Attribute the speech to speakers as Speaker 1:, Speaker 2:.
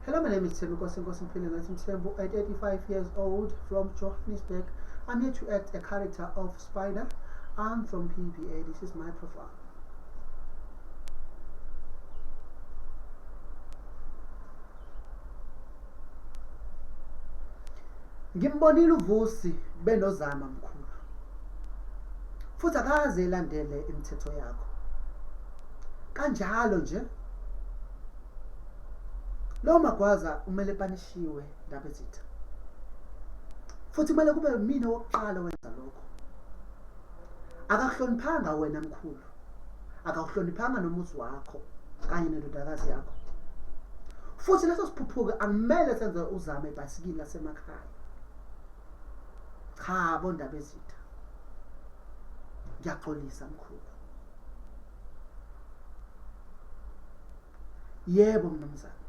Speaker 1: Hello, my name is Tim Tembo, at 85 years old from Johannesburg. I'm here to act a character of Spider. I'm from PBA. This is my profile. Ngimbonile uVusi benozama mkhulu. Futhi akaze elandele imithetho yakho. Kanjalo nje lo magwaza kumele panishiwe ndaba ezitha. Futhi kumele kube mina wokuqala wenza lokho. Akakuhloniphanga wena mkhulu. Akakuhloniphanga nomuzi wakho kanye nendodakazi yakho. Futhi leso siphuphuka akumele senze uzame ibhasikili lasemakhaya. Cha bondaba ezitha. Ngiyaxolisa mkhulu. Yebo mnumzane.